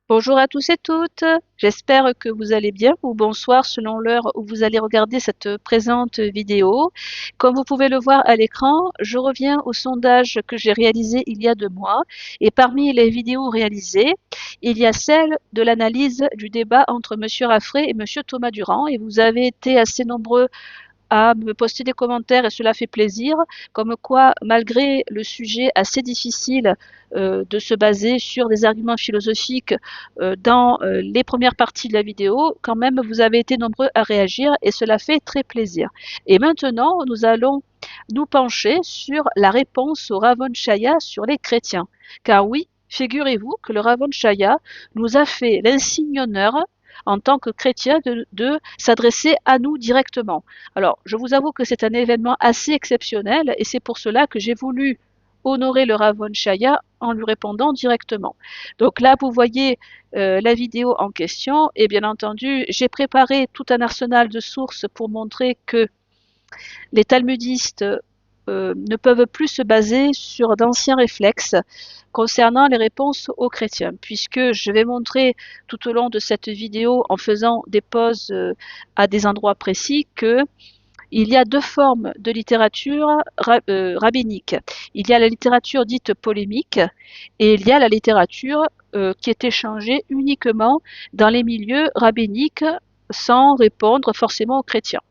Bonjour à tous et toutes, j'espère que vous allez bien ou bonsoir selon l'heure où vous allez regarder cette présente vidéo. Comme vous pouvez le voir à l'écran, je reviens au sondage que j'ai réalisé il y a 2 mois et parmi les vidéos réalisées, il y a celle de l'analyse du débat entre Monsieur Raffray et Monsieur Thomas Durand et vous avez été assez nombreux à me poster des commentaires et cela fait plaisir, comme quoi malgré le sujet assez difficile de se baser sur des arguments philosophiques dans les premières parties de la vidéo, quand même vous avez été nombreux à réagir et cela fait très plaisir. Et maintenant, nous allons nous pencher sur la réponse au Ravon Chaya sur les chrétiens. Car oui, figurez-vous que le Ravon Chaya nous a fait l'insigne honneur en tant que chrétien de s'adresser à nous directement. Alors, je vous avoue que c'est un événement assez exceptionnel et c'est pour cela que j'ai voulu honorer le Ravon Chaya en lui répondant directement. Donc là, vous voyez la vidéo en question et bien entendu, j'ai préparé tout un arsenal de sources pour montrer que les talmudistes ne peuvent plus se baser sur d'anciens réflexes concernant les réponses aux chrétiens, puisque je vais montrer tout au long de cette vidéo, en faisant des pauses à des endroits précis, que il y a 2 formes de littérature rabbinique. Il y a la littérature dite polémique et il y a la littérature qui est échangée uniquement dans les milieux rabbiniques sans répondre forcément aux chrétiens.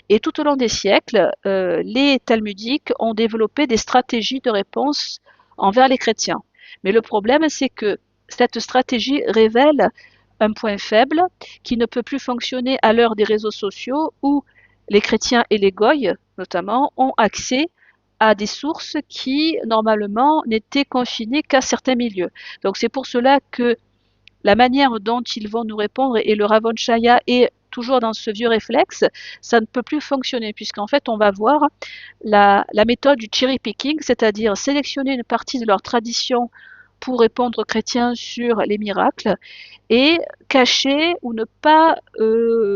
Et tout au long des siècles, les talmudiques ont développé des stratégies de réponse envers les chrétiens. Mais le problème, c'est que cette stratégie révèle un point faible qui ne peut plus fonctionner à l'heure des réseaux sociaux où les chrétiens et les goïs, notamment, ont accès à des sources qui, normalement, n'étaient confinées qu'à certains milieux. Donc c'est pour cela que la manière dont ils vont nous répondre et le Ravon Chaya est toujours dans ce vieux réflexe, ça ne peut plus fonctionner puisqu'en fait on va voir la méthode du cherry picking, c'est-à-dire sélectionner une partie de leur tradition pour répondre aux chrétiens sur les miracles et cacher ou ne pas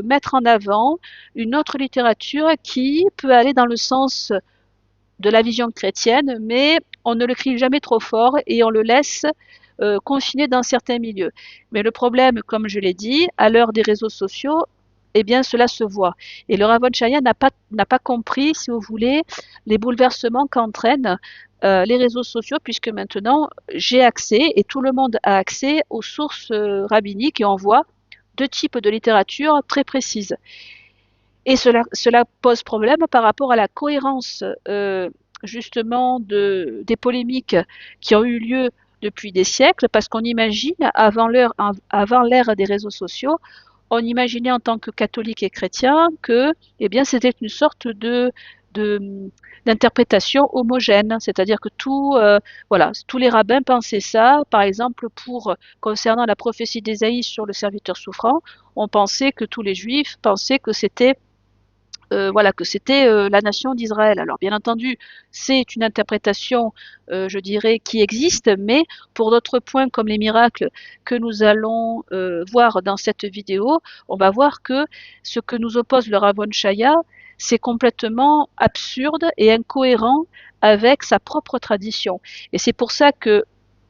mettre en avant une autre littérature qui peut aller dans le sens de la vision chrétienne, mais on ne le crie jamais trop fort et on le laisse confiné dans certains milieux. Mais le problème, comme je l'ai dit, à l'heure des réseaux sociaux, eh bien, cela se voit. Et le Ravon Chaya n'a pas compris, si vous voulez, les bouleversements qu'entraînent les réseaux sociaux, puisque maintenant, j'ai accès, et tout le monde a accès aux sources rabbiniques, et on voit 2 types de littérature très précises. Et cela pose problème par rapport à la cohérence justement des polémiques qui ont eu lieu depuis des siècles, parce qu'on imagine, avant l'ère des réseaux sociaux, on imaginait en tant que catholique et chrétien que eh bien, c'était une sorte de d'interprétation homogène, c'est-à-dire que voilà, tous les rabbins pensaient ça. Par exemple, concernant la prophétie d'Ésaïe sur le serviteur souffrant, on pensait que tous les juifs pensaient que c'était voilà, que c'était la nation d'Israël. Alors bien entendu, c'est une interprétation, je dirais, qui existe, mais pour d'autres points comme les miracles que nous allons voir dans cette vidéo, on va voir que ce que nous oppose le Ravon Chaya, c'est complètement absurde et incohérent avec sa propre tradition. Et c'est pour ça que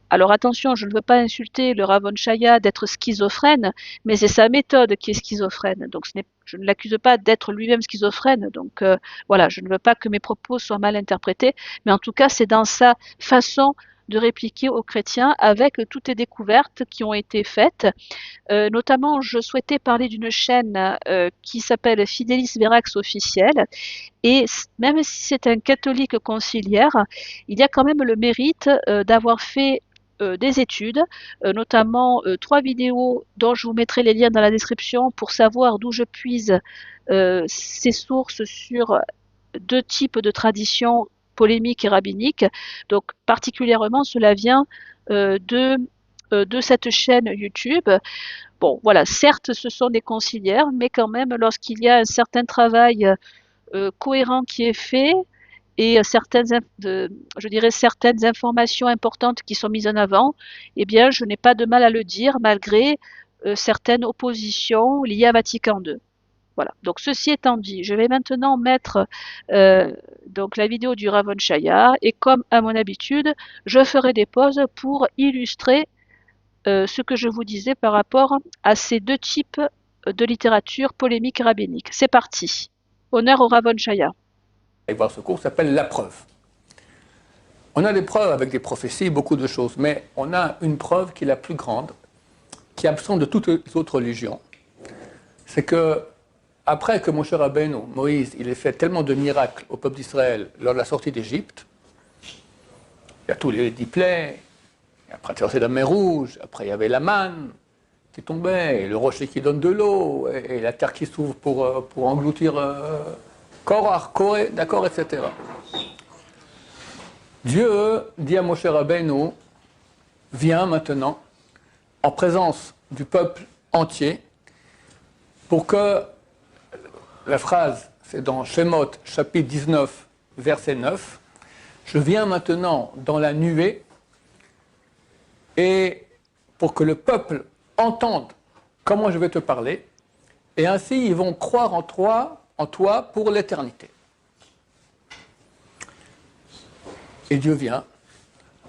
alors attention, je ne veux pas insulter le Ravon Chaya d'être schizophrène, mais c'est sa méthode qui est schizophrène. Donc je ne l'accuse pas d'être lui-même schizophrène. Donc voilà, je ne veux pas que mes propos soient mal interprétés, mais en tout cas, c'est dans sa façon de répliquer aux chrétiens avec toutes les découvertes qui ont été faites. Notamment, je souhaitais parler d'une chaîne qui s'appelle Fidelis Verax officiel. Et même si c'est un catholique conciliaire, il y a quand même le mérite d'avoir fait des études, notamment 3 vidéos dont je vous mettrai les liens dans la description pour savoir d'où je puise ces sources sur 2 types de traditions polémiques et rabbiniques. Donc particulièrement, cela vient de cette chaîne YouTube. Bon, voilà, certes, ce sont des conciliaires, mais quand même, lorsqu'il y a un certain travail cohérent qui est fait et je dirais certaines informations importantes qui sont mises en avant, eh bien, je n'ai pas de mal à le dire malgré certaines oppositions liées à Vatican II. Voilà. Donc, ceci étant dit, je vais maintenant mettre donc la vidéo du Ravon Chaya et comme à mon habitude, je ferai des pauses pour illustrer ce que je vous disais par rapport à ces deux types de littérature polémique et rabbinique. C'est parti. Honneur au Ravon Shaya. Et voir ce cours s'appelle la preuve. On a des preuves avec des prophéties, beaucoup de choses, mais on a une preuve qui est la plus grande, qui est absente de toutes les autres religions. C'est que, après que Moshe Rabbeinu, Moïse, il ait fait tellement de miracles au peuple d'Israël lors de la sortie d'Égypte, il y a tous les 10 plaies, après traverser la mer Rouge, après il y avait la manne qui tombait, et le rocher qui donne de l'eau, et la terre qui s'ouvre pour engloutir Korah, Corée, d'accord, etc. Dieu dit à Moshe Rabbeinu, viens maintenant, en présence du peuple entier, pour que, la phrase, c'est dans Shemot, chapitre 19, verset 9, je viens maintenant dans la nuée, et pour que le peuple entende comment je vais te parler, et ainsi ils vont croire en toi pour l'éternité. Et Dieu vient,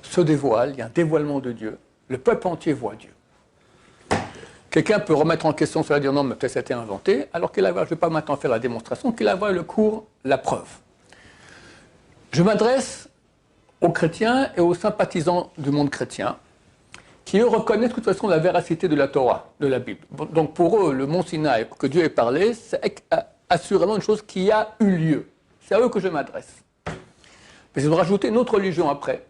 se dévoile, il y a un dévoilement de Dieu, le peuple entier voit Dieu. Quelqu'un peut remettre en question cela, dire non, mais peut-être c'était inventé, alors qu'il a, je ne vais pas maintenant faire la démonstration, qu'il a le cours, la preuve. Je m'adresse aux chrétiens et aux sympathisants du monde chrétien, qui eux reconnaissent de toute façon la véracité de la Torah, de la Bible. Donc pour eux, le mont Sinaï, que Dieu ait parlé, c'est assurément une chose qui a eu lieu. C'est à eux que je m'adresse. Mais ils ont rajouté une autre religion après.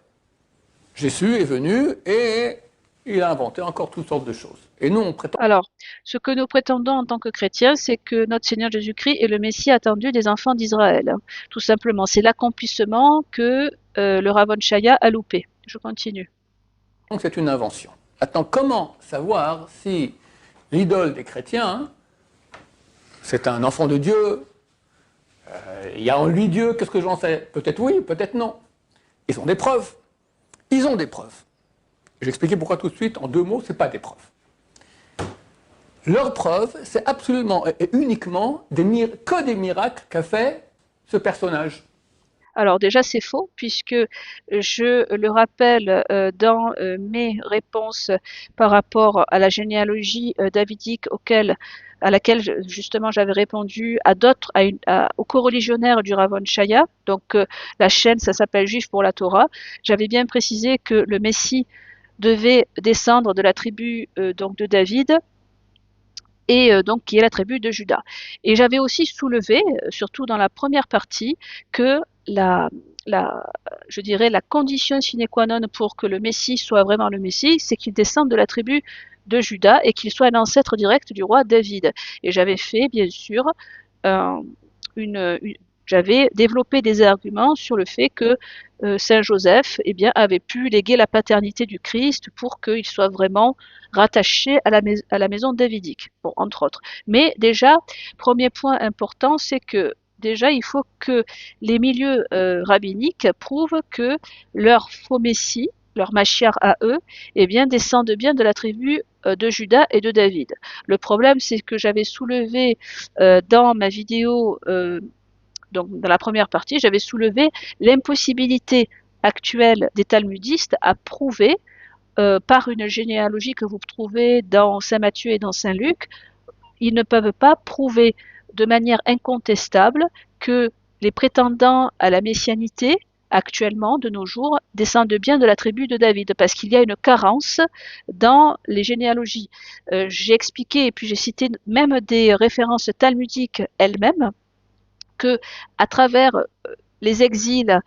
Jésus est venu et il a inventé encore toutes sortes de choses. Et nous, on prétend... Alors, ce que nous prétendons en tant que chrétiens, c'est que notre Seigneur Jésus-Christ est le Messie attendu des enfants d'Israël. Tout simplement, c'est l'accomplissement que le Ravon Shaya a loupé. Je continue. Donc c'est une invention. Maintenant, comment savoir si l'idole des chrétiens, c'est un enfant de Dieu, il y a en lui Dieu, qu'est-ce que j'en sais? Peut-être oui, peut-être non. Ils ont des preuves. Ils ont des preuves. Je vais expliquer pourquoi tout de suite, en 2 mots, ce n'est pas des preuves. Leur preuve, c'est absolument et uniquement que des miracles qu'a fait ce personnage. Alors déjà, c'est faux, puisque je le rappelle dans mes réponses par rapport à la généalogie davidique à laquelle justement j'avais répondu à d'autres, aux coreligionnaires du Ravon Shaya. Donc la chaîne, ça s'appelle Juifs pour la Torah. J'avais bien précisé que le Messie devait descendre de la tribu donc de David, et donc qui est la tribu de Juda. Et j'avais aussi soulevé, surtout dans la première partie, que je dirais la condition sine qua non pour que le Messie soit vraiment le Messie, c'est qu'il descende de la tribu de Juda et qu'il soit un ancêtre direct du roi David. Et j'avais fait, bien sûr, j'avais développé des arguments sur le fait que Saint Joseph eh bien, avait pu léguer la paternité du Christ pour qu'il soit vraiment rattaché à la maison davidique, bon, entre autres. Mais déjà, premier point important, c'est que déjà, il faut que les milieux rabbiniques prouvent que leur faux messie, leur Mashiach à eux, eh bien, descendent bien de la tribu de Juda et de David. Le problème, c'est que j'avais soulevé dans ma vidéo, donc dans la première partie, j'avais soulevé l'impossibilité actuelle des talmudistes à prouver par une généalogie que vous trouvez dans Saint Matthieu et dans Saint Luc, ils ne peuvent pas prouver de manière incontestable que les prétendants à la messianité actuellement, de nos jours, descendent bien de la tribu de David, parce qu'il y a une carence dans les généalogies. J'ai expliqué, et puis j'ai cité même des références talmudiques elles-mêmes, que à travers les exils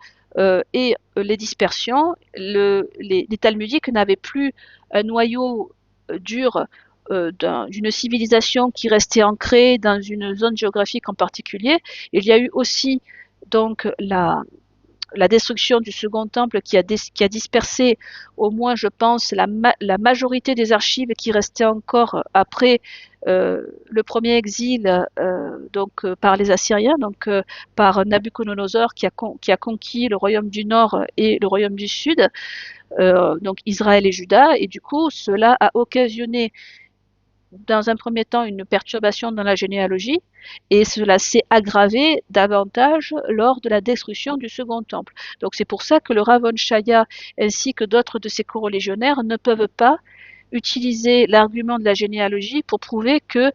et les dispersions, les talmudiques n'avaient plus un noyau dur d'une civilisation qui restait ancrée dans une zone géographique en particulier. Il y a eu aussi donc la destruction du second temple qui a dispersé au moins, je pense, la majorité des archives qui restaient encore après le premier exil par les Assyriens, donc par Nabuchodonosor qui a conquis le royaume du Nord et le royaume du Sud, donc Israël et Juda, et du coup cela a occasionné dans un premier temps une perturbation dans la généalogie, et cela s'est aggravé davantage lors de la destruction du second temple. Donc c'est pour ça que le Ravon Shaya ainsi que d'autres de ses coreligionnaires ne peuvent pas utiliser l'argument de la généalogie pour prouver que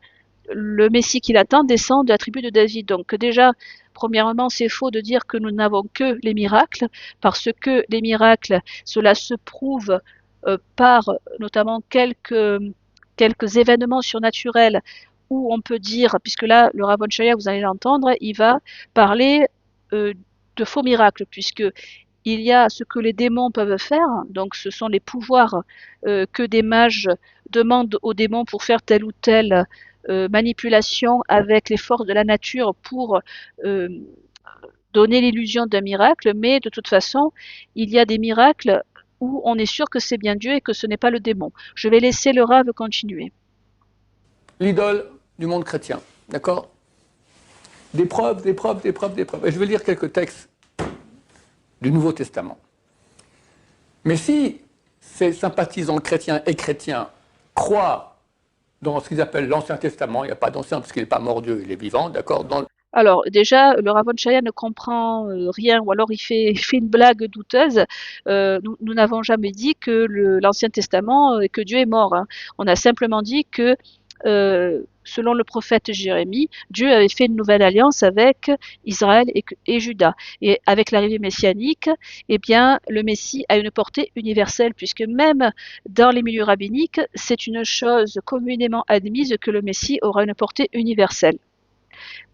le Messie qu'il attend descend de la tribu de David. Donc déjà, premièrement, c'est faux de dire que nous n'avons que les miracles, parce que les miracles, cela se prouve par notamment quelques événements surnaturels où on peut dire, puisque là, le Rav Shaya, vous allez l'entendre, il va parler de faux miracles, puisque il y a ce que les démons peuvent faire, donc ce sont les pouvoirs que des mages demandent aux démons pour faire telle ou telle manipulation avec les forces de la nature pour euh, donner l'illusion d'un miracle, mais de toute façon, il y a des miracles où on est sûr que c'est bien Dieu et que ce n'est pas le démon. Je vais laisser le Rav continuer. L'idole du monde chrétien, d'accord? Des preuves, des preuves, des preuves, des preuves. Et je vais lire quelques textes du Nouveau Testament. Mais si ces sympathisants chrétiens et chrétiens croient dans ce qu'ils appellent l'Ancien Testament, il n'y a pas d'Ancien parce qu'il n'est pas mort Dieu, il est vivant, d'accord? Alors déjà, le Rav Shaya ne comprend rien, ou alors il fait une blague douteuse. Nous n'avons jamais dit que l'Ancien Testament, que Dieu est mort, hein. On a simplement dit que selon le prophète Jérémie, Dieu avait fait une nouvelle alliance avec Israël et Juda. Et avec l'arrivée messianique, eh bien, le Messie a une portée universelle, puisque même dans les milieux rabbiniques, c'est une chose communément admise que le Messie aura une portée universelle.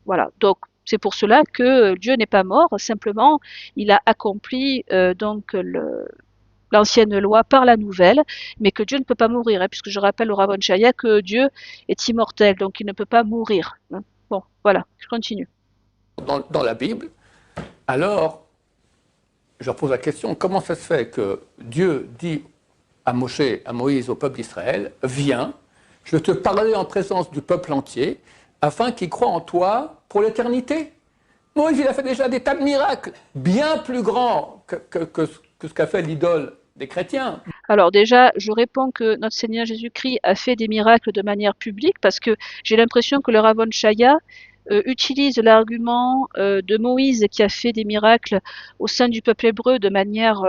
Voilà, donc c'est pour cela que Dieu n'est pas mort, simplement il a accompli l'ancienne loi par la nouvelle, mais que Dieu ne peut pas mourir, hein, puisque je rappelle au Rav Shaya que Dieu est immortel, donc il ne peut pas mourir. Hein. Bon, voilà, je continue. Dans la Bible, alors, je leur pose la question, comment ça se fait que Dieu dit à Moïse, au peuple d'Israël, viens, je vais te parler en présence du peuple entier, afin qu'il croie en toi pour l'éternité. Moïse, il a fait déjà des tas de miracles, bien plus grands que ce qu'a fait l'idole des chrétiens. Alors déjà, je réponds que notre Seigneur Jésus-Christ a fait des miracles de manière publique, parce que j'ai l'impression que le Rav Shaya utilise l'argument de Moïse qui a fait des miracles au sein du peuple hébreu de manière,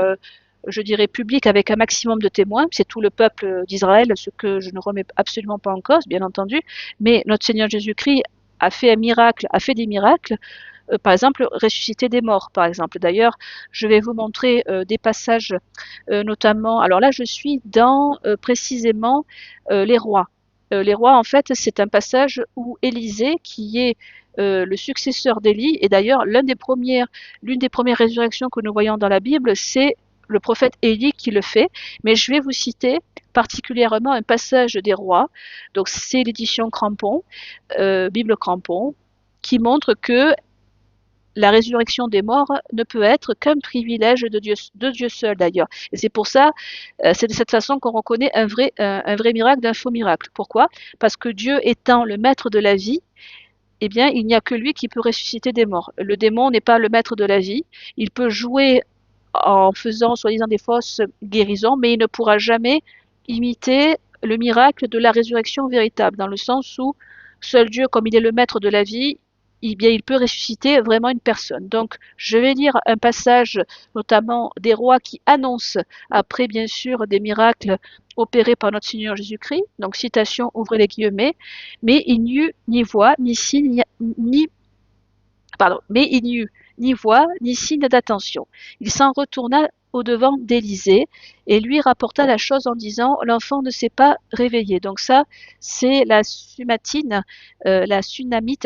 je dirais, publique, avec un maximum de témoins. C'est tout le peuple d'Israël, ce que je ne remets absolument pas en cause, bien entendu. Mais notre Seigneur Jésus-Christ a fait des miracles. Par exemple, ressusciter des morts, par exemple. D'ailleurs, je vais vous montrer des passages, notamment. Alors là, je suis dans précisément les rois. Les rois, en fait, c'est un passage où Élisée, qui est le successeur d'Élie, et d'ailleurs l'une des premières résurrections que nous voyons dans la Bible, c'est le prophète Élie qui le fait. Mais je vais vous citer particulièrement un passage des rois. Donc c'est l'édition Crampon, Bible Crampon, qui montre que la résurrection des morts ne peut être qu'un privilège de Dieu seul d'ailleurs. Et c'est pour ça, c'est de cette façon qu'on reconnaît un vrai miracle d'un faux miracle. Pourquoi? Parce que Dieu étant le maître de la vie, eh bien, il n'y a que lui qui peut ressusciter des morts. Le démon n'est pas le maître de la vie. Il peut jouer en faisant soi-disant des fausses guérisons, mais il ne pourra jamais imiter le miracle de la résurrection véritable, dans le sens où seul Dieu, comme il est le maître de la vie, eh bien, il peut ressusciter vraiment une personne. Donc, je vais lire un passage, notamment des rois qui annoncent, après bien sûr des miracles opérés par notre Seigneur Jésus-Christ. Donc, citation, ouvrez les guillemets. Mais il n'y eut ni voix, ni signe, mais il n'y eut ni voix, ni signe d'attention. Il s'en retourna au-devant d'Élisée et lui rapporta la chose en disant « L'enfant ne s'est pas réveillé ». Donc ça, c'est la Sunamite,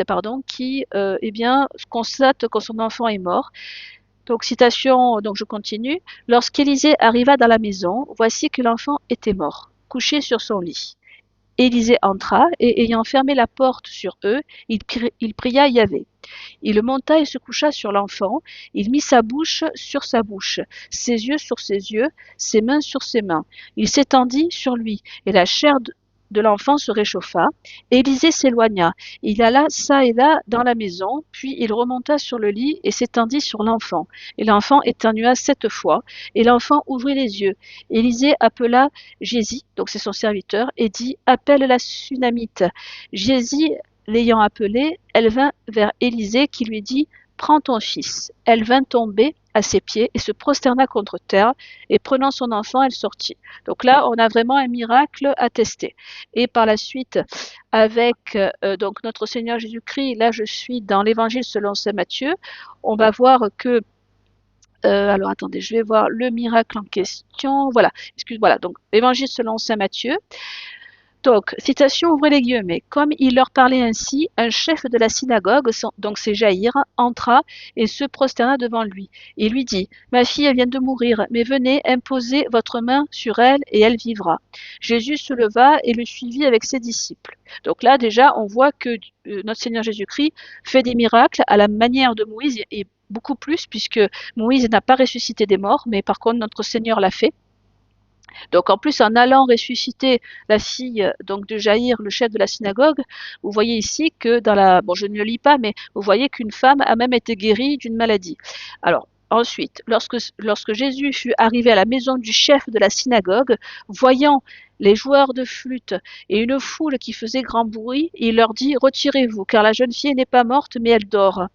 pardon, qui eh bien, constate que son enfant est mort. Donc citation, donc je continue. « Lorsqu'Élisée arriva dans la maison, voici que l'enfant était mort, couché sur son lit. Élisée entra et ayant fermé la porte sur eux, il pria Yahvé. Il monta et se coucha sur l'enfant, il mit sa bouche sur sa bouche, ses yeux sur ses yeux, ses mains sur ses mains. Il s'étendit sur lui, et la chair de l'enfant se réchauffa. Élisée s'éloigna. Il alla çà et là dans la maison, puis il remonta sur le lit et s'étendit sur l'enfant. Et l'enfant éternua 7 fois, et l'enfant ouvrit les yeux. Élisée appela Gési, donc c'est son serviteur, et dit « Appelle la Sunamite ». Gési l'ayant appelée, elle vint vers Élisée qui lui dit « Prends ton fils ». Elle vint tomber à ses pieds et se prosterna contre terre, et prenant son enfant, elle sortit. Donc là, on a vraiment un miracle attesté. Et par la suite, avec donc notre Seigneur Jésus-Christ, là je suis dans l'Évangile selon saint Matthieu, on va voir que alors attendez, je vais voir le miracle en question. Voilà, voilà, donc Évangile selon saint Matthieu. Donc, citation, ouvrez les guillemets. Comme il leur parlait ainsi, un chef de la synagogue, donc c'est Jaïr, entra et se prosterna devant lui. Et lui dit, ma fille, elle vient de mourir, mais venez, imposez votre main sur elle et elle vivra. Jésus se leva et le suivit avec ses disciples. Donc là, déjà, on voit que notre Seigneur Jésus-Christ fait des miracles à la manière de Moïse et beaucoup plus, puisque Moïse n'a pas ressuscité des morts, mais par contre, notre Seigneur l'a fait. Donc en plus, en allant ressusciter la fille donc de Jaïr, le chef de la synagogue, vous voyez ici que dans la, bon je ne le lis pas, mais vous voyez qu'une femme a même été guérie d'une maladie. Alors ensuite, lorsque Jésus fut arrivé à la maison du chef de la synagogue, voyant les joueurs de flûte et une foule qui faisait grand bruit, il leur dit, retirez-vous, car la jeune fille n'est pas morte, mais elle dort.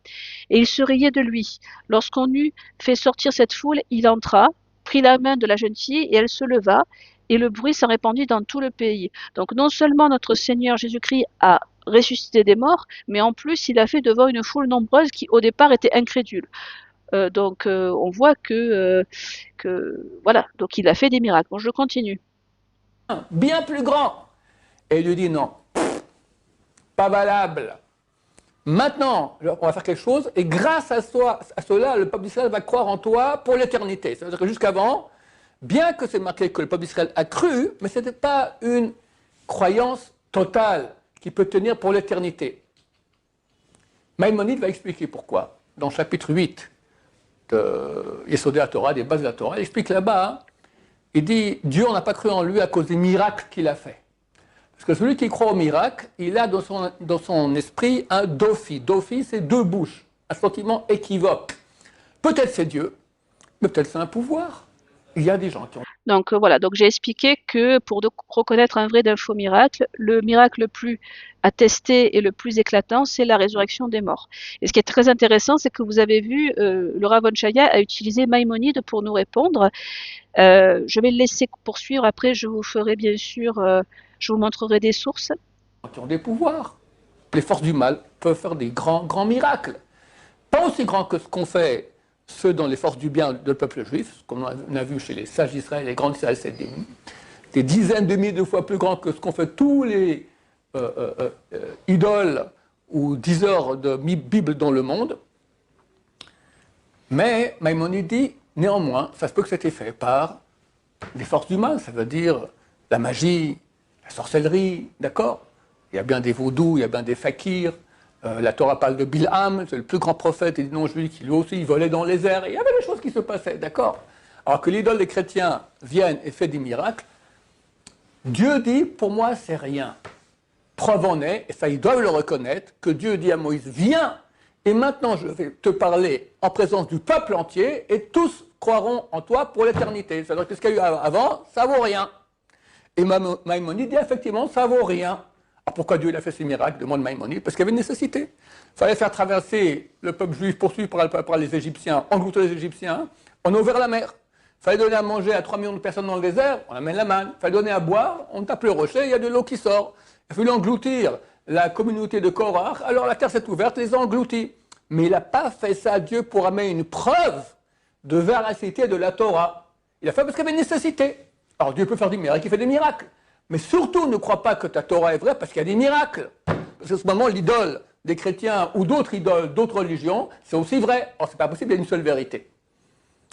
Et il se riait de lui. Lorsqu'on eut fait sortir cette foule, il entra, prit la main de la jeune fille et elle se leva, et le bruit s'en répandit dans tout le pays. Donc non seulement notre Seigneur Jésus-Christ a ressuscité des morts, mais en plus il a fait devant une foule nombreuse qui au départ était incrédule. Donc on voit que voilà, donc il a fait des miracles. Bon, je continue. Bien plus grand. Et il lui dit non, pas valable. Maintenant, on va faire quelque chose, et grâce à cela, le peuple d'Israël va croire en toi pour l'éternité. Ça veut dire que jusqu'avant, bien que c'est marqué que le peuple d'Israël a cru, mais ce n'était pas une croyance totale qui peut tenir pour l'éternité. Maïmonide va expliquer pourquoi. Dans le chapitre 8 de Yesodé la Torah, des bases de la Torah, il explique là-bas, il dit « Dieu, on n'a pas cru en lui à cause des miracles qu'il a fait ». Parce que celui qui croit au miracle, il a dans son esprit un dofi. Dofi, c'est deux bouches, un sentiment équivoque. Peut-être c'est Dieu, mais peut-être c'est un pouvoir. Il y a des gens qui ont... Donc voilà, donc j'ai expliqué que pour reconnaître un vrai d'un faux miracle, le miracle le plus attesté et le plus éclatant, c'est la résurrection des morts. Et ce qui est très intéressant, c'est que vous avez vu, le Rav Chaya a utilisé Maïmonide pour nous répondre. Je vais le laisser poursuivre, après je vous ferai bien sûr, je vous montrerai des sources. Qui ont des pouvoirs. Les forces du mal peuvent faire des grands miracles. Pas aussi grands que ce qu'ont fait ceux dans les forces du bien de peuple juif, comme on a vu chez les sages d'Israël, les grands d'Israël, c'est des dizaines de milliers de fois plus grands que ce qu'ont fait tous les idoles ou diseurs de Bible dans le monde. Mais Maïmonide dit, néanmoins, ça se peut que c'était fait par les forces du mal, ça veut dire la magie, la sorcellerie, d'accord? Il y a bien des vaudous, il y a bien des fakirs. La Torah parle de Bilham, c'est le plus grand prophète et non-juif qui lui aussi il volait dans les airs. Il y avait des choses qui se passaient, d'accord? Alors que l'idole des chrétiens vienne et fait des miracles, Dieu dit, pour moi, c'est rien. Preuve en est, et ça ils doivent le reconnaître, que Dieu dit à Moïse, viens, et maintenant je vais te parler en présence du peuple entier, et tous croiront en toi pour l'éternité. C'est-à-dire que ce qu'il y a eu avant, ça vaut rien. Et Maïmonide dit, effectivement, ça vaut rien. Alors pourquoi Dieu a fait ces miracles, demande Maïmonide? Parce qu'il y avait une nécessité. Il fallait faire traverser le peuple juif poursuivi par les Égyptiens, engloutir les Égyptiens, on a ouvert la mer. Il fallait donner à manger à 3 millions de personnes dans le désert, on amène la manne. Il fallait donner à boire, on tape le rocher, il y a de l'eau qui sort. Il fallait engloutir la communauté de Korach, alors la terre s'est ouverte, les a engloutis. Mais il n'a pas fait ça à Dieu pour amener une preuve de véracité de la Torah. Il a fait parce qu'il y avait une nécessité. Alors Dieu peut faire des miracles, il fait des miracles. Mais surtout, ne crois pas que ta Torah est vraie parce qu'il y a des miracles. Parce qu'à ce moment, l'idole des chrétiens ou d'autres idoles, d'autres religions, c'est aussi vrai. Or, ce n'est pas possible, il y a une seule vérité.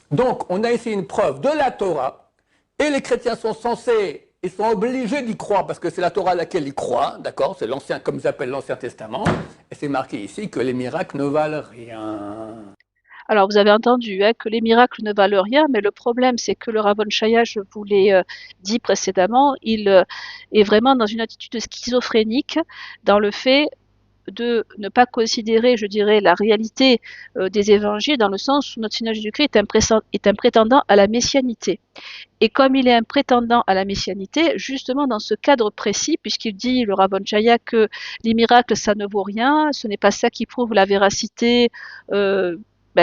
Donc, on a ici une preuve de la Torah, et les chrétiens sont censés, ils sont obligés d'y croire, parce que c'est la Torah à laquelle ils croient, d'accord? C'est l'ancien, comme ils appellent l'Ancien Testament, et c'est marqué ici que les miracles ne valent rien. Alors, vous avez entendu que les miracles ne valent rien, mais le problème, c'est que le Rav Chaya, je vous l'ai dit précédemment, il est vraiment dans une attitude schizophrénique, dans le fait de ne pas considérer, je dirais, la réalité des évangiles, dans le sens où notre Seigneur Jésus-Christ est un prétendant à la messianité. Et comme il est un prétendant à la messianité, justement dans ce cadre précis, puisqu'il dit, le Rav Chaya, que les miracles, ça ne vaut rien, ce n'est pas ça qui prouve la véracité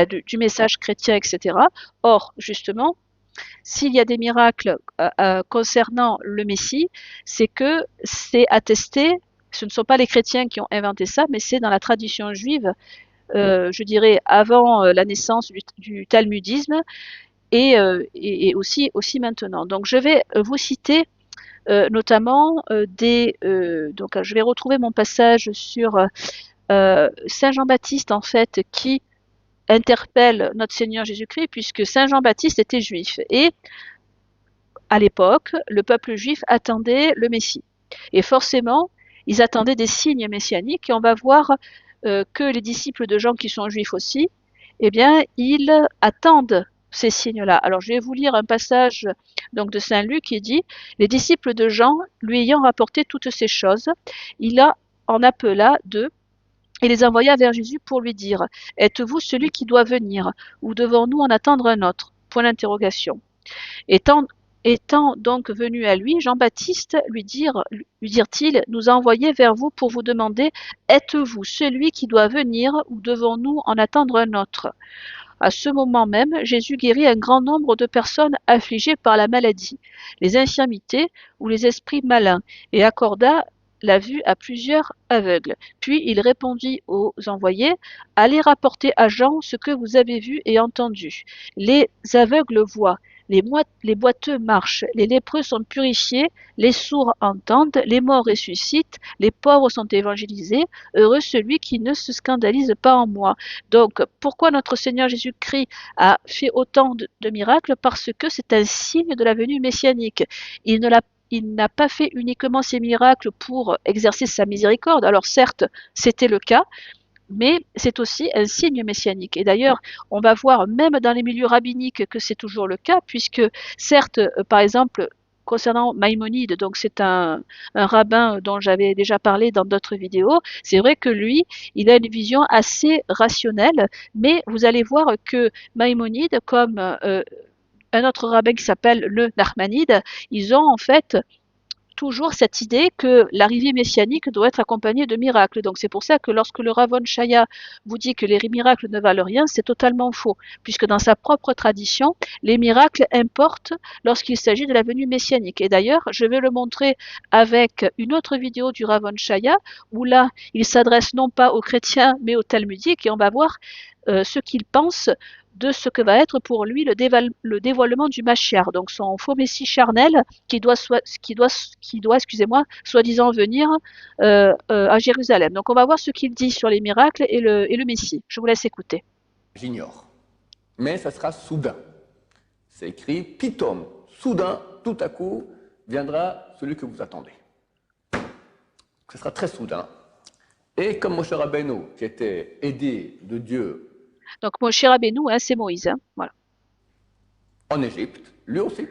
du message chrétien, etc. Or, justement, s'il y a des miracles concernant le Messie, c'est que c'est attesté, ce ne sont pas les chrétiens qui ont inventé ça, mais c'est dans la tradition juive, je dirais avant la naissance du talmudisme et aussi maintenant. Donc je vais vous citer notamment donc je vais retrouver mon passage sur Saint Jean-Baptiste en fait qui interpelle notre Seigneur Jésus-Christ puisque Saint Jean-Baptiste était juif et à l'époque, le peuple juif attendait le Messie. Et forcément, ils attendaient des signes messianiques et on va voir que les disciples de Jean qui sont juifs aussi, eh bien, ils attendent ces signes-là. Alors, je vais vous lire un passage donc de Saint Luc qui dit les disciples de Jean, lui ayant rapporté toutes ces choses, il en appela deux et les envoya vers Jésus pour lui dire êtes-vous celui qui doit venir ou devons-nous en attendre un autre? Point d'interrogation. Étant donc venus à lui, Jean-Baptiste lui dirent-ils, nous a envoyés vers vous pour vous demander, êtes-vous celui qui doit venir ou devons-nous en attendre un autre? À ce moment même, Jésus guérit un grand nombre de personnes affligées par la maladie, les infirmités ou les esprits malins, et accorda la vue à plusieurs aveugles. Puis il répondit aux envoyés, allez rapporter à Jean ce que vous avez vu et entendu. Les aveugles voient, les boiteux marchent, les lépreux sont purifiés, les sourds entendent, les morts ressuscitent, les pauvres sont évangélisés, heureux celui qui ne se scandalise pas en moi. Donc, pourquoi notre Seigneur Jésus-Christ a fait autant de miracles? Parce que c'est un signe de la venue messianique. Il n'a pas fait uniquement ces miracles pour exercer sa miséricorde. Alors certes, c'était le cas, mais c'est aussi un signe messianique. Et d'ailleurs, on va voir même dans les milieux rabbiniques que c'est toujours le cas, puisque certes, par exemple, concernant Maïmonide, donc c'est un rabbin dont j'avais déjà parlé dans d'autres vidéos, c'est vrai que lui, il a une vision assez rationnelle, mais vous allez voir que Maïmonide, comme un autre rabbin qui s'appelle le Nachmanide, ils ont en fait toujours cette idée que l'arrivée messianique doit être accompagnée de miracles. Donc c'est pour ça que lorsque le Ravon Chaya vous dit que les miracles ne valent rien, c'est totalement faux, puisque dans sa propre tradition, les miracles importent lorsqu'il s'agit de la venue messianique. Et d'ailleurs, je vais le montrer avec une autre vidéo du Ravon Chaya, où là, il s'adresse non pas aux chrétiens, mais aux talmudiques, et on va voir ce qu'il pense de ce que va être pour lui le dévoilement du Mashiach, donc son faux messie charnel excusez-moi, soi-disant venir à Jérusalem. Donc on va voir ce qu'il dit sur les miracles et le Messie. Je vous laisse écouter. J'ignore. Mais ça sera soudain. C'est écrit Pitom, soudain, tout à coup, viendra celui que vous attendez. Ce sera très soudain. Et comme Moshe Rabbeinu, qui était aidé de Dieu. Donc Moshe Rabbeinu, hein, c'est Moïse. Hein, voilà. En Égypte, lui aussi.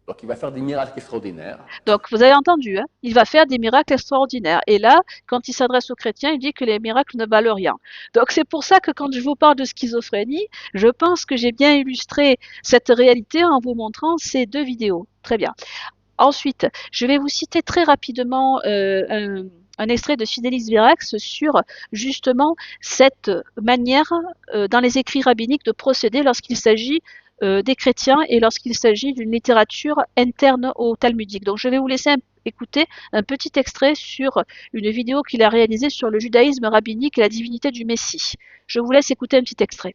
Donc il va faire des miracles extraordinaires. Donc vous avez entendu, hein, il va faire des miracles extraordinaires. Et là, quand il s'adresse aux chrétiens, il dit que les miracles ne valent rien. Donc c'est pour ça que quand je vous parle de schizophrénie, je pense que j'ai bien illustré cette réalité en vous montrant ces deux vidéos. Très bien. Ensuite, je vais vous citer très rapidement un extrait de Fidelis Verax sur justement cette manière dans les écrits rabbiniques de procéder lorsqu'il s'agit des chrétiens et lorsqu'il s'agit d'une littérature interne au talmudique. Donc je vais vous laisser écouter un petit extrait sur une vidéo qu'il a réalisée sur le judaïsme rabbinique et la divinité du Messie. Je vous laisse écouter un petit extrait.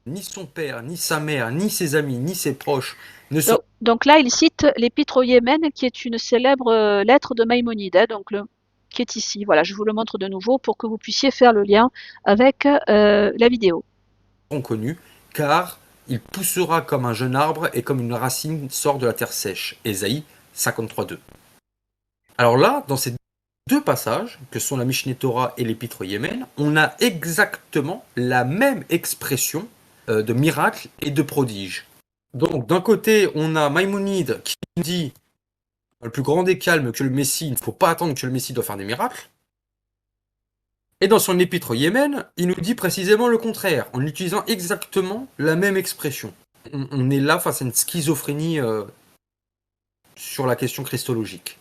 Ni son père, ni sa mère, ni ses amis, ni ses proches ne sont... Donc là, il cite l'Épître au Yémen, qui est une célèbre lettre de Maïmonide, hein, qui est ici. Voilà, je vous le montre de nouveau pour que vous puissiez faire le lien avec la vidéo. Sont connus, car il poussera comme un jeune arbre et comme une racine sort de la terre sèche. Ésaïe 53.2. Alors là, dans ces deux passages, que sont la Mishneh Torah et l'Épître au Yémen, on a exactement la même expression de miracle et de prodige. Donc d'un côté, on a Maïmonide qui dit le plus grand des calmes que le Messie, il ne faut pas attendre que le Messie doit faire des miracles. Et dans son épître au Yémen, il nous dit précisément le contraire, en utilisant exactement la même expression. On est là face à une schizophrénie sur la question christologique.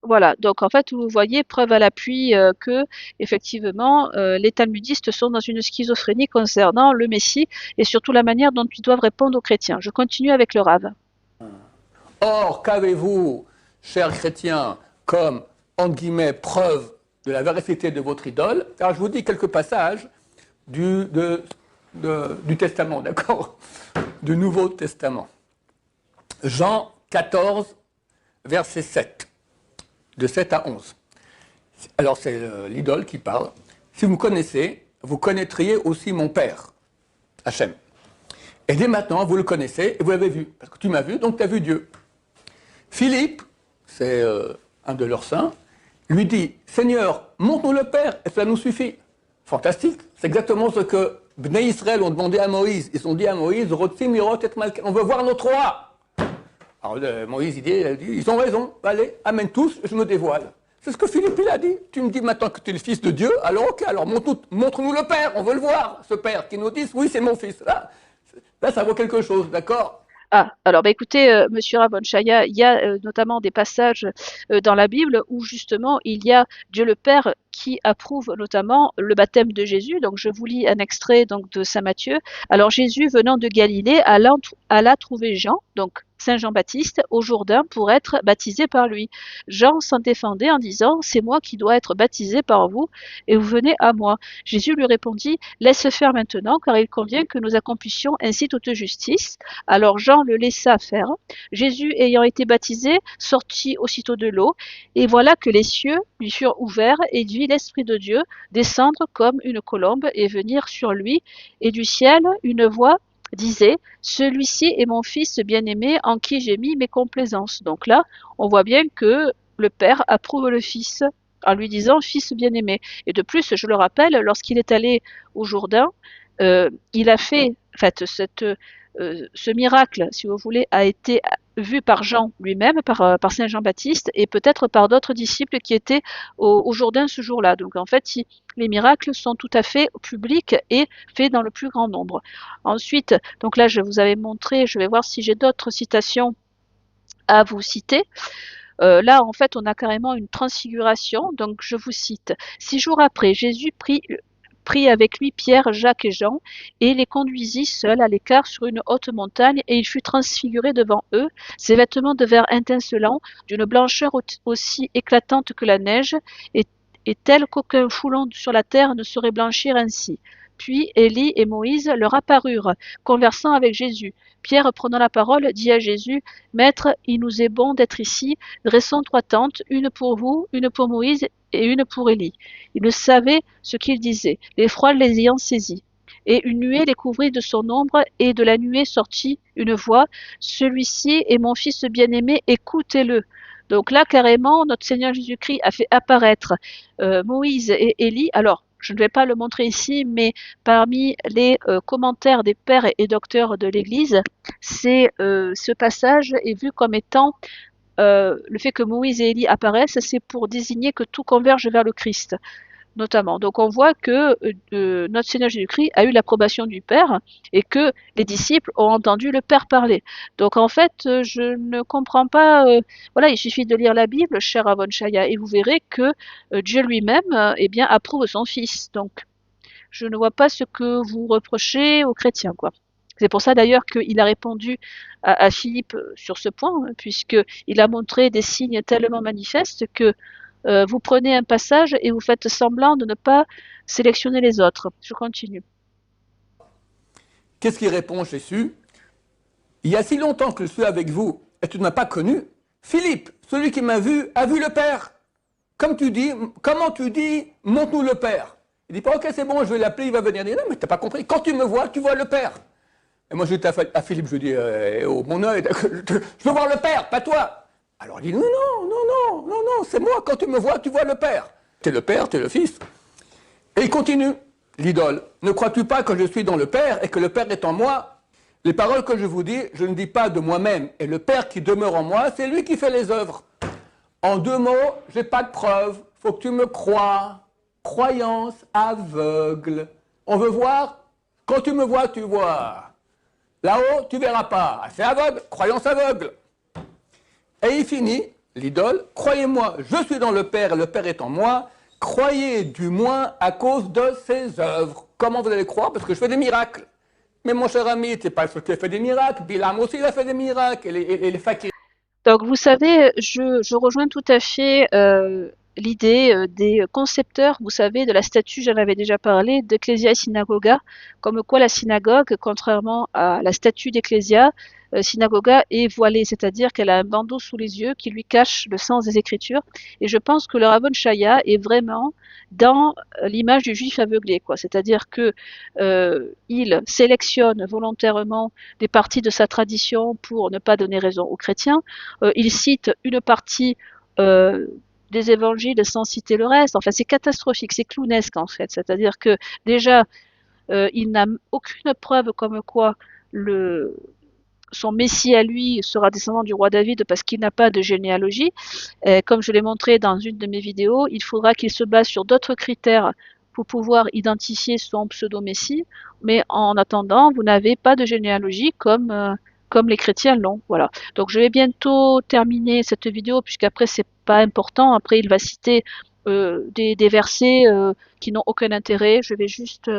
Voilà, donc en fait, vous voyez, preuve à l'appui que, effectivement, les talmudistes sont dans une schizophrénie concernant le Messie et surtout la manière dont ils doivent répondre aux chrétiens. Je continue avec le Rav. Or, qu'avez-vous, chers chrétiens, comme, entre guillemets, preuve de la véracité de votre idole? Alors, je vous dis quelques passages du Testament, d'accord? Du Nouveau Testament. Jean 14, verset 7, de 7 à 11. Alors, c'est l'idole qui parle. Si vous me connaissez, vous connaîtriez aussi mon Père, Hachem. Et dès maintenant, vous le connaissez et vous l'avez vu. Parce que tu m'as vu, donc tu as vu Dieu. Philippe, c'est un de leurs saints, lui dit, Seigneur, montre-nous le Père, et cela nous suffit. Fantastique, c'est exactement ce que Bnei Israël ont demandé à Moïse. Ils ont dit à Moïse, Rotzim Lirot et Malka, on veut voir notre roi. Alors Moïse, il dit, ils ont raison, allez, amène tous, je me dévoile. C'est ce que Philippe il a dit. Tu me dis maintenant que tu es le fils de Dieu, alors ok, alors montre-nous le Père, on veut le voir, ce Père, qui nous dise, oui, c'est mon fils. Là, ça vaut quelque chose, d'accord? Ah, alors bah écoutez, Monsieur Ravon Chaya, il y a notamment des passages dans la Bible où justement il y a Dieu le Père qui approuve notamment le baptême de Jésus. Donc je vous lis un extrait donc de Saint Matthieu. Alors Jésus venant de Galilée alla trouver Jean, donc Saint Jean-Baptiste, au Jourdain pour être baptisé par lui. Jean s'en défendait en disant, c'est moi qui dois être baptisé par vous et vous venez à moi. Jésus lui répondit, laisse faire maintenant car il convient que nous accomplissions ainsi toute justice. Alors Jean le laissa faire. Jésus ayant été baptisé, sortit aussitôt de l'eau, et voilà que les cieux lui furent ouverts, et il vit l'Esprit de Dieu descendre comme une colombe et venir sur lui, et du ciel une voix disait, celui-ci est mon fils bien-aimé en qui j'ai mis mes complaisances. Donc là, on voit bien que le Père approuve le Fils en lui disant fils bien-aimé. Et de plus, je le rappelle, lorsqu'il est allé au Jourdain, il a fait, en fait, ce miracle, si vous voulez, a été vu par Jean lui-même, par Saint Jean-Baptiste, et peut-être par d'autres disciples qui étaient au Jourdain ce jour-là. Donc en fait, les miracles sont tout à fait publics et faits dans le plus grand nombre. Ensuite, donc là, je vous avais montré, je vais voir si j'ai d'autres citations à vous citer. Là, en fait, on a carrément une transfiguration. Donc, je vous cite. 6 jours après, Jésus prit avec lui Pierre, Jacques et Jean, et les conduisit seuls à l'écart sur une haute montagne, et il fut transfiguré devant eux. Ses vêtements devinrent étincelants, d'une blancheur aussi éclatante que la neige, et telle qu'aucun foulon sur la terre ne saurait blanchir ainsi. Puis Élie et Moïse leur apparurent, conversant avec Jésus. Pierre, prenant la parole, dit à Jésus, Maître, il nous est bon d'être ici, dressons 3 tentes, une pour vous, une pour Moïse et une pour Élie. Il ne savait ce qu'il disait, l'effroi les ayant saisis. Et une nuée les couvrit de son ombre, et de la nuée sortit une voix, celui-ci est mon fils bien-aimé, écoutez-le. Donc là, carrément, notre Seigneur Jésus-Christ a fait apparaître Moïse et Élie. Alors, je ne vais pas le montrer ici, mais parmi les commentaires des pères et docteurs de l'Église, ce passage est vu comme étant le fait que Moïse et Élie apparaissent, c'est pour désigner que tout converge vers le Christ, notamment. Donc on voit que notre Seigneur Jésus-Christ a eu l'approbation du Père et que les disciples ont entendu le Père parler. Donc en fait, je ne comprends pas. Voilà, il suffit de lire la Bible, cher Avon Chaya, et vous verrez que Dieu lui-même, eh bien, approuve son Fils. Donc je ne vois pas ce que vous reprochez aux chrétiens, quoi. C'est pour ça d'ailleurs qu'il a répondu à Philippe sur ce point, hein, puisqu'il a montré des signes tellement manifestes que vous prenez un passage et vous faites semblant de ne pas sélectionner les autres. Je continue. Qu'est-ce qu'il répond Jésus? Il y a si longtemps que je suis avec vous et tu ne m'as pas connu. Philippe, celui qui m'a vu, a vu le Père. Comme tu dis, comment tu dis, montre-nous le Père? Il dit pas, ok, c'est bon, je vais l'appeler, il va venir. Il dit, non, mais tu n'as pas compris. Quand tu me vois, tu vois le Père. Et moi, je dis à Philippe, je lui dis, oh, mon œil, je veux voir le Père, pas toi. Alors il dit, non, c'est moi, quand tu me vois, tu vois le Père. Tu es le Père, tu es le Fils. Et il continue, l'idole. Ne crois-tu pas que je suis dans le Père et que le Père est en moi? Les paroles que je vous dis, je ne dis pas de moi-même. Et le Père qui demeure en moi, c'est lui qui fait les œuvres. En 2 mots, je n'ai pas de preuves. Faut que tu me crois. Croyance aveugle. On veut voir. Quand tu me vois, tu vois. Là-haut, tu verras pas. C'est aveugle. Croyance aveugle. Et il finit l'idole, croyez-moi, je suis dans le Père et le Père est en moi, croyez du moins à cause de ses œuvres. Comment vous allez croire? Parce que je fais des miracles. Mais mon cher ami, t'es pas le seul qui a fait des miracles, Bilam aussi il a fait des miracles, et les fakirs. Donc, vous savez, je rejoins tout à fait l'idée des concepteurs, vous savez, de la statue, j'en avais déjà parlé, d'Ecclesia Synagoga, comme quoi la synagogue, contrairement à la statue d'Ecclesia, Synagoga est voilée, c'est-à-dire qu'elle a un bandeau sous les yeux qui lui cache le sens des Écritures. Et je pense que le Ravon Shaya est vraiment dans l'image du juif aveuglé, quoi. C'est-à-dire que il sélectionne volontairement des parties de sa tradition pour ne pas donner raison aux chrétiens. Il cite une partie des évangiles sans citer le reste. Enfin, c'est catastrophique, c'est clownesque en fait. C'est-à-dire que déjà, il n'a aucune preuve comme quoi son Messie à lui sera descendant du roi David parce qu'il n'a pas de généalogie. Comme je l'ai montré dans une de mes vidéos, il faudra qu'il se base sur d'autres critères pour pouvoir identifier son pseudo-messie. Mais en attendant, vous n'avez pas de généalogie comme les chrétiens l'ont. Voilà. Donc je vais bientôt terminer cette vidéo puisqu'après c'est pas important. Après il va citer des versets qui n'ont aucun intérêt. Je vais juste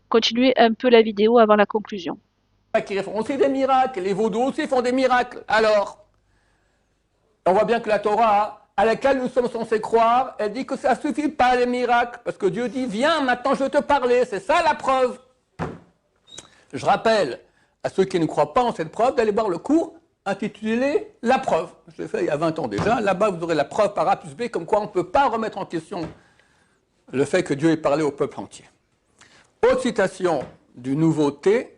continuer un peu la vidéo avant la conclusion. Qui font aussi des miracles, les vaudous aussi font des miracles. Alors, on voit bien que la Torah, à laquelle nous sommes censés croire, elle dit que ça ne suffit pas les miracles, parce que Dieu dit, viens, maintenant je vais te parler, c'est ça la preuve. Je rappelle à ceux qui ne croient pas en cette preuve d'aller voir le cours intitulé « La preuve ». Je l'ai fait il y a 20 ans déjà. Là-bas, vous aurez la preuve par A plus B, comme quoi on ne peut pas remettre en question le fait que Dieu ait parlé au peuple entier. Autre citation du Nouveauté.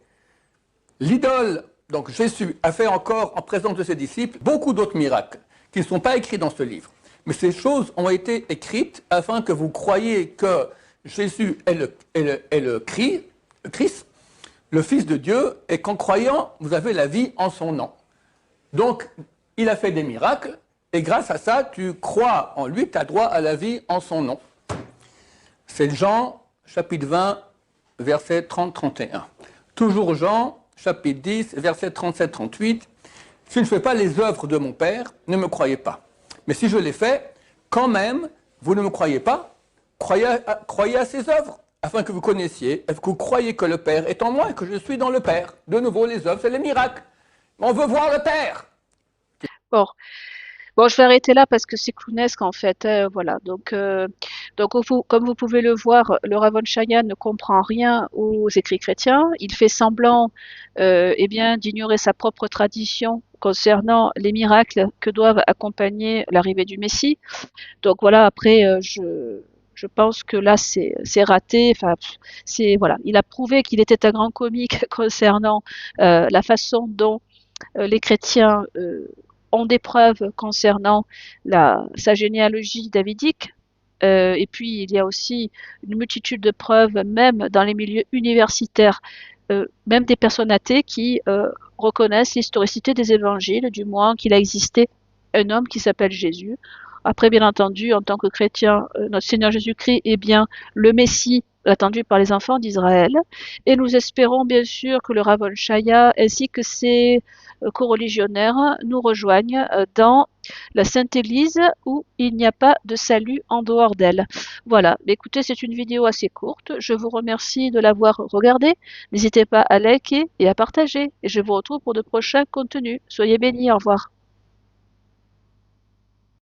L'idole, donc Jésus, a fait encore, en présence de ses disciples, beaucoup d'autres miracles qui ne sont pas écrits dans ce livre. Mais ces choses ont été écrites afin que vous croyiez que Jésus est le Christ, le Fils de Dieu, et qu'en croyant, vous avez la vie en son nom. Donc, il a fait des miracles, et grâce à ça, tu crois en lui, tu as droit à la vie en son nom. C'est Jean, chapitre 20, versets 30-31. Toujours Jean, chapitre 10, versets 37-38. Si je ne fais pas les œuvres de mon Père, ne me croyez pas. Mais si je les fais, quand même, vous ne me croyez pas, croyez à ses œuvres, afin que vous connaissiez, et que vous croyez que le Père est en moi et que je suis dans le Père. De nouveau, les œuvres, c'est les miracles. On veut voir le Père. Bon, je vais arrêter là parce que c'est clownesque en fait. Voilà. Donc comme vous pouvez le voir, le Ravon Shaya ne comprend rien aux écrits chrétiens. Il fait semblant, eh bien, d'ignorer sa propre tradition concernant les miracles que doivent accompagner l'arrivée du Messie. Donc voilà. Après, je pense que là c'est raté. Enfin, c'est voilà. Il a prouvé qu'il était un grand comique concernant la façon dont les chrétiens ont des preuves concernant sa généalogie davidique. Et puis, il y a aussi une multitude de preuves, même dans les milieux universitaires, même des personnes athées qui reconnaissent l'historicité des évangiles, du moins qu'il a existé un homme qui s'appelle Jésus. Après, bien entendu, en tant que chrétien, notre Seigneur Jésus-Christ est bien le Messie attendu par les enfants d'Israël. Et nous espérons bien sûr que le Ravon Shaya ainsi que ses coreligionnaires nous rejoignent dans la Sainte Église où il n'y a pas de salut en dehors d'elle. Voilà, écoutez, c'est une vidéo assez courte. Je vous remercie de l'avoir regardée. N'hésitez pas à liker et à partager. Et je vous retrouve pour de prochains contenus. Soyez bénis, au revoir.